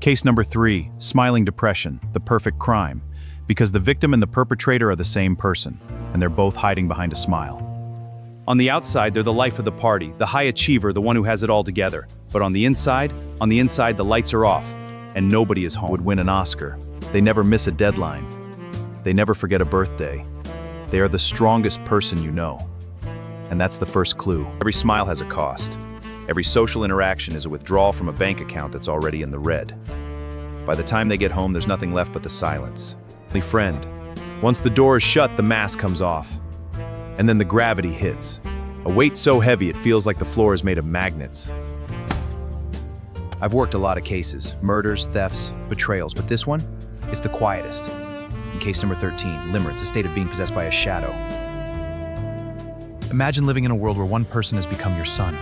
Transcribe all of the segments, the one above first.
Case number 3, smiling depression, the perfect crime. Because the victim and the perpetrator are the same person, and they're both hiding behind a smile. On the outside, they're the life of the party, the high achiever, the one who has it all together. But on the inside, the lights are off, and nobody is home. Would win an Oscar. They never miss a deadline. They never forget a birthday. They are the strongest person you know. And that's the first clue. Every smile has a cost. Every social interaction is a withdrawal from a bank account that's already in the red. By the time they get home, there's nothing left but the silence. Only friend. Once the door is shut, the mask comes off. And then the gravity hits. A weight so heavy it feels like the floor is made of magnets. I've worked a lot of cases, murders, thefts, betrayals, but this one is the quietest. In case number 13, limerence, a state of being possessed by a shadow. Imagine living in a world where one person has become your sun.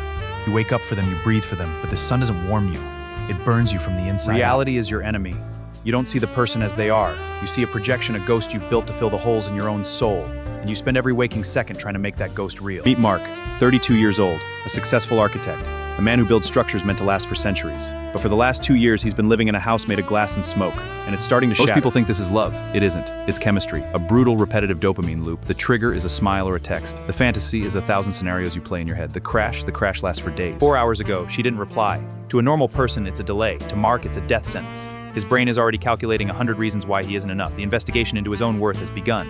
You wake up for them, you breathe for them, but the sun doesn't warm you. It burns you from the inside. Reality is your enemy. You don't see the person as they are. You see a projection, a ghost you've built to fill the holes in your own soul. And you spend every waking second trying to make that ghost real. Meet Mark, 32 years old, a successful architect, a man who builds structures meant to last for centuries. But for the last 2 years, he's been living in a house made of glass and smoke, and it's starting to shatter. Most people think this is love. It isn't. It's chemistry, a brutal, repetitive dopamine loop. The trigger is a smile or a text. The fantasy is 1,000 scenarios you play in your head. The crash lasts for days. 4 hours ago, she didn't reply. To a normal person, it's a delay. To Mark, it's a death sentence. His brain is already calculating 100 reasons why he isn't enough. The investigation into his own worth has begun.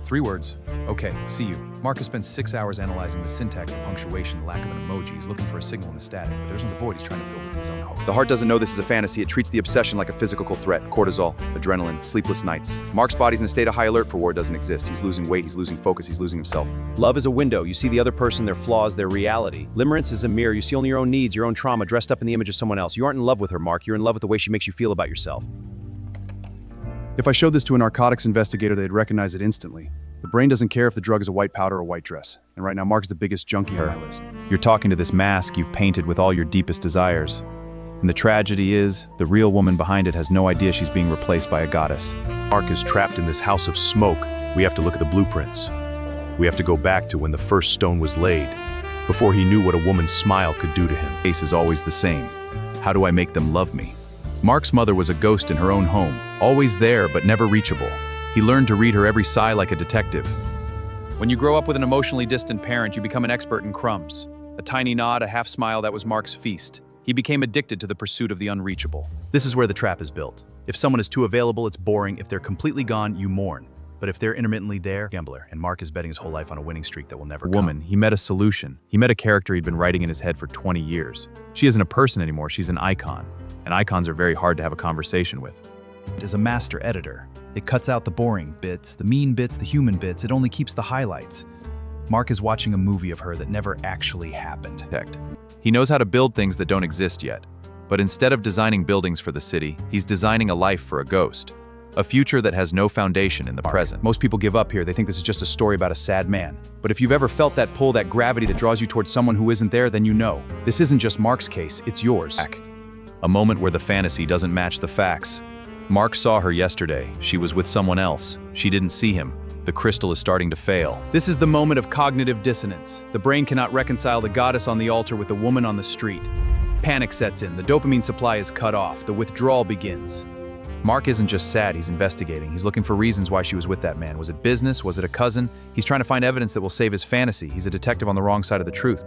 3 words. Okay, see you. Mark has spent 6 hours analyzing the syntax, the punctuation, the lack of an emoji. He's looking for a signal in the static, but there's no the void he's trying to fill with his own hope. The heart doesn't know this is a fantasy. It treats the obsession like a physical threat. Cortisol, adrenaline, sleepless nights. Mark's body's in a state of high alert for war doesn't exist. He's losing weight, he's losing focus, he's losing himself. Love is a window. You see the other person, their flaws, their reality. Limerence is a mirror. You see only your own needs, your own trauma, dressed up in the image of someone else. You aren't in love with her, Mark. You're in love with the way she makes you feel about yourself. If I showed this to a narcotics investigator, they'd recognize it instantly. The brain doesn't care if the drug is a white powder or a white dress. And right now, Mark's the biggest junkie on my list. You're talking to this mask you've painted with all your deepest desires. And the tragedy is, the real woman behind it has no idea she's being replaced by a goddess. Mark is trapped in this house of smoke. We have to look at the blueprints. We have to go back to when the first stone was laid, before he knew what a woman's smile could do to him. The case is always the same. How do I make them love me? Mark's mother was a ghost in her own home, always there but never reachable. He learned to read her every sigh like a detective. When you grow up with an emotionally distant parent, you become an expert in crumbs. A tiny nod, a half smile, that was Mark's feast. He became addicted to the pursuit of the unreachable. This is where the trap is built. If someone is too available, it's boring. If they're completely gone, you mourn. But if they're intermittently there, gambler. And Mark is betting his whole life on a winning streak that will never come. Woman, he met a solution. He met a character he'd been writing in his head for 20 years. She isn't a person anymore, she's an icon. And icons are very hard to have a conversation with. It is a master editor. It cuts out the boring bits, the mean bits, the human bits. It only keeps the highlights. Mark is watching a movie of her that never actually happened. He knows how to build things that don't exist yet. But instead of designing buildings for the city, he's designing a life for a ghost. A future that has no foundation in the present. Most people give up here. They think this is just a story about a sad man. But if you've ever felt that pull, that gravity that draws you towards someone who isn't there, then you know. This isn't just Mark's case, it's yours. A moment where the fantasy doesn't match the facts. Mark saw her yesterday. She was with someone else. She didn't see him. The crystal is starting to fail. This is the moment of cognitive dissonance. The brain cannot reconcile the goddess on the altar with the woman on the street. Panic sets in. The dopamine supply is cut off. The withdrawal begins. Mark isn't just sad, he's investigating. He's looking for reasons why she was with that man. Was it business? Was it a cousin? He's trying to find evidence that will save his fantasy. He's a detective on the wrong side of the truth.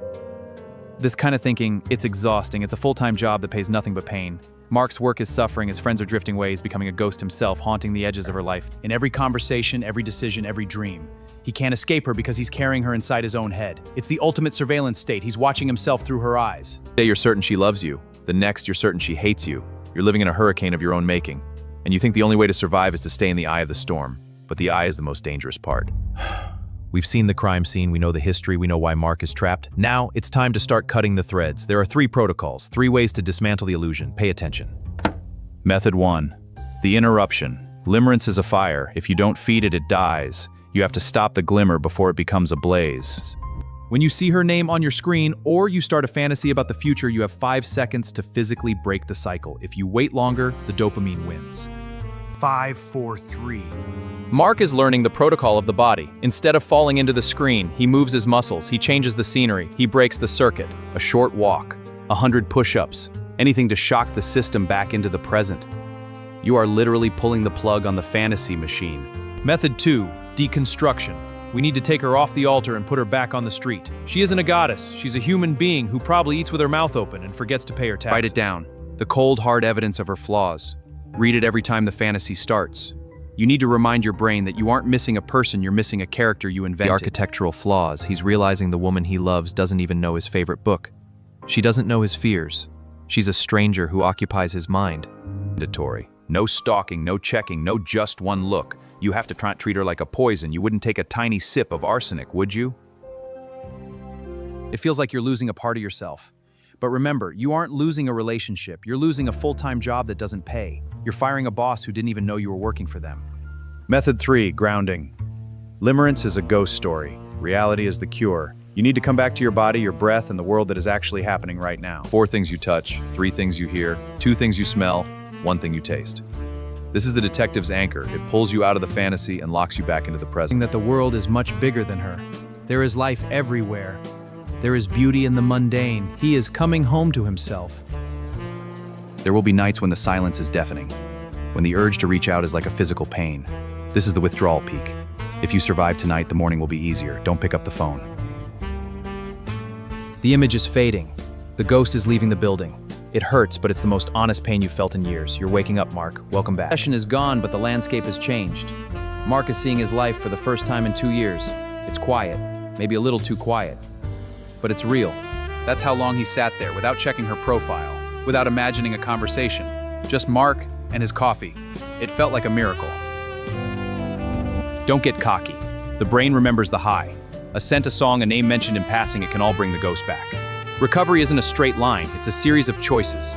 This kind of thinking, it's exhausting. It's a full-time job that pays nothing but pain. Mark's work is suffering, his friends are drifting away, he's becoming a ghost himself, haunting the edges of her life. In every conversation, every decision, every dream. He can't escape her because he's carrying her inside his own head. It's the ultimate surveillance state. He's watching himself through her eyes. One day you're certain she loves you. The next you're certain she hates you. You're living in a hurricane of your own making. And you think the only way to survive is to stay in the eye of the storm. But the eye is the most dangerous part. We've seen the crime scene, we know the history, we know why Mark is trapped. Now, it's time to start cutting the threads. There are 3 protocols, 3 ways to dismantle the illusion. Pay attention. Method 1. The interruption. Limerence is a fire. If you don't feed it, it dies. You have to stop the glimmer before it becomes a blaze. When you see her name on your screen, or you start a fantasy about the future, you have 5 seconds to physically break the cycle. If you wait longer, the dopamine wins. 5, 4, 3. Mark is learning the protocol of the body. Instead of falling into the screen, he moves his muscles, he changes the scenery, he breaks the circuit. A short walk, 100 push-ups, anything to shock the system back into the present. You are literally pulling the plug on the fantasy machine. Method 2, deconstruction. We need to take her off the altar and put her back on the street. She isn't a goddess. She's a human being who probably eats with her mouth open and forgets to pay her taxes. Write it down. The cold, hard evidence of her flaws. Read it every time the fantasy starts. You need to remind your brain that you aren't missing a person, you're missing a character you invented. The architectural flaws. He's realizing the woman he loves doesn't even know his favorite book. She doesn't know his fears. She's a stranger who occupies his mind. Mandatory. No stalking, no checking, no just one look. You have to treat her like a poison. You wouldn't take a tiny sip of arsenic, would you? It feels like you're losing a part of yourself. But remember, you aren't losing a relationship. You're losing a full-time job that doesn't pay. You're firing a boss who didn't even know you were working for them. Method 3, grounding. Limerence is a ghost story. Reality is the cure. You need to come back to your body, your breath, and the world that is actually happening right now. 4 things you touch, 3 things you hear, 2 things you smell, 1 thing you taste. This is the detective's anchor. It pulls you out of the fantasy and locks you back into the present. That the world is much bigger than her. There is life everywhere. There is beauty in the mundane. He is coming home to himself. There will be nights when the silence is deafening, when the urge to reach out is like a physical pain. This is the withdrawal peak. If you survive tonight, the morning will be easier. Don't pick up the phone. The image is fading. The ghost is leaving the building. It hurts, but it's the most honest pain you've felt in years. You're waking up, Mark. Welcome back. The session is gone, but the landscape has changed. Mark is seeing his life for the first time in 2 years. It's quiet, maybe a little too quiet, but it's real. That's how long he sat there, without checking her profile, without imagining a conversation. Just Mark and his coffee. It felt like a miracle. Don't get cocky. The brain remembers the high. A scent, a song, a name mentioned in passing, it can all bring the ghost back. Recovery isn't a straight line, it's a series of choices.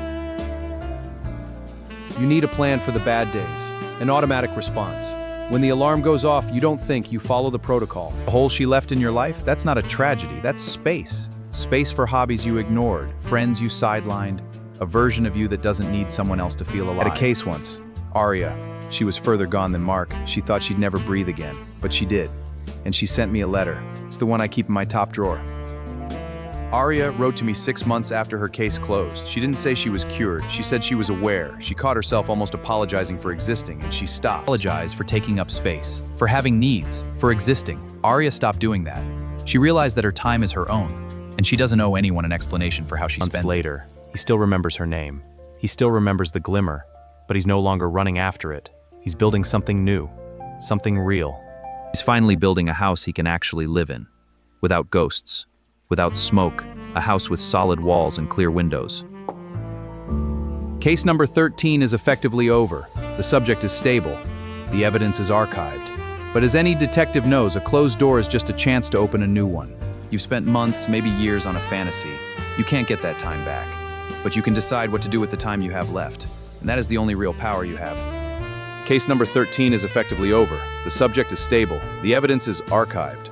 You need a plan for the bad days, an automatic response. When the alarm goes off, you don't think, you follow the protocol. The hole she left in your life, that's not a tragedy, that's space. Space for hobbies you ignored, friends you sidelined, a version of you that doesn't need someone else to feel alive. I had a case once, Aria. She was further gone than Mark. She thought she'd never breathe again, but she did. And she sent me a letter. It's the one I keep in my top drawer. Aria wrote to me 6 months after her case closed. She didn't say she was cured. She said she was aware. She caught herself almost apologizing for existing, and she stopped. Apologize for taking up space, for having needs, for existing. Aria stopped doing that. She realized that her time is her own, and she doesn't owe anyone an explanation for how she spends it. Months later, he still remembers her name. He still remembers the glimmer, but he's no longer running after it. He's building something new, something real. He's finally building a house he can actually live in, without ghosts. Without smoke, a house with solid walls and clear windows. Case number 13 is effectively over. The subject is stable. The evidence is archived. But as any detective knows, a closed door is just a chance to open a new one. You've spent months, maybe years on a fantasy. You can't get that time back. But you can decide what to do with the time you have left. And that is the only real power you have. Case number 13 is effectively over. The subject is stable. The evidence is archived.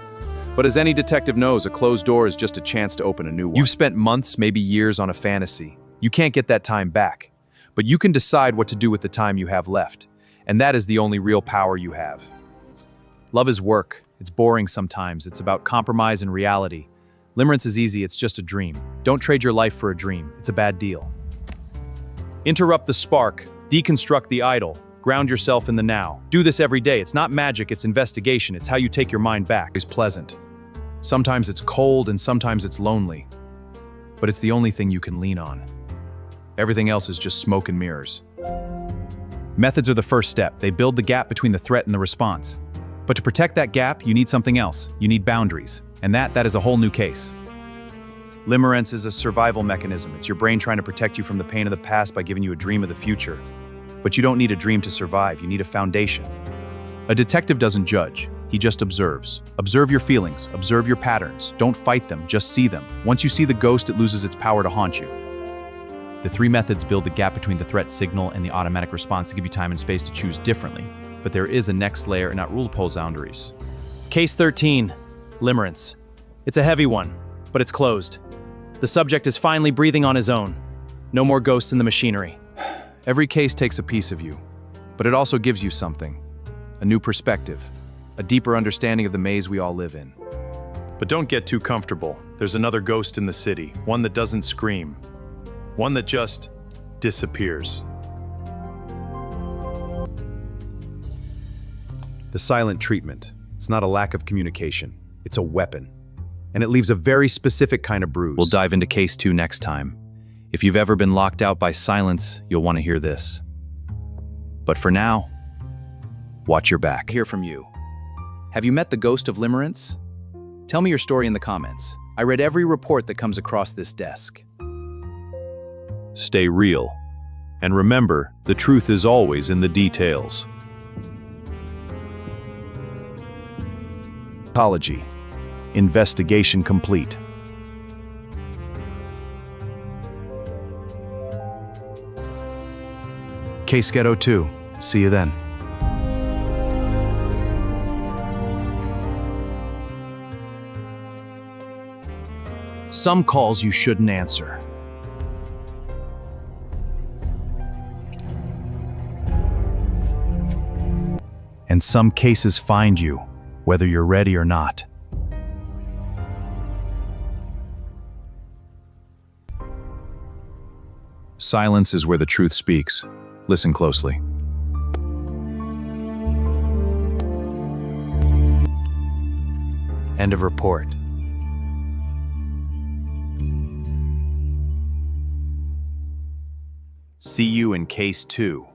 But as any detective knows, a closed door is just a chance to open a new one. You've spent months, maybe years on a fantasy. You can't get that time back. But you can decide what to do with the time you have left. And that is the only real power you have. Love is work. It's boring sometimes. It's about compromise and reality. Limerence is easy, it's just a dream. Don't trade your life for a dream. It's a bad deal. Interrupt the spark. Deconstruct the idol. Ground yourself in the now. Do this every day. It's not magic, it's investigation. It's how you take your mind back. It's pleasant. Sometimes it's cold and sometimes it's lonely. But it's the only thing you can lean on. Everything else is just smoke and mirrors. Methods are the first step. They build the gap between the threat and the response. But to protect that gap, you need something else. You need boundaries. And that is a whole new case. Limerence is a survival mechanism. It's your brain trying to protect you from the pain of the past by giving you a dream of the future. But you don't need a dream to survive, you need a foundation. A detective doesn't judge, he just observes. Observe your feelings, observe your patterns. Don't fight them, just see them. Once you see the ghost, it loses its power to haunt you. The 3 methods build the gap between the threat signal and the automatic response to give you time and space to choose differently. But there is a next layer and not rule to pull boundaries. Case 13, Limerence. It's a heavy one, but it's closed. The subject is finally breathing on his own. No more ghosts in the machinery. Every case takes a piece of you, but it also gives you something. A new perspective, a deeper understanding of the maze we all live in. But don't get too comfortable. There's another ghost in the city, one that doesn't scream. One that just disappears. The silent treatment. It's not a lack of communication. It's a weapon. And it leaves a very specific kind of bruise. We'll dive into case 2 next time. If you've ever been locked out by silence, you'll want to hear this. But for now, watch your back. Hear from you. Have you met the ghost of limerence? Tell me your story in the comments. I read every report that comes across this desk. Stay real. And remember, the truth is always in the details. Apology. Investigation complete. Case Ghetto 2. See you then. Some calls you shouldn't answer. And some cases find you, whether you're ready or not. Silence is where the truth speaks. Listen closely. End of report. See you in case 2.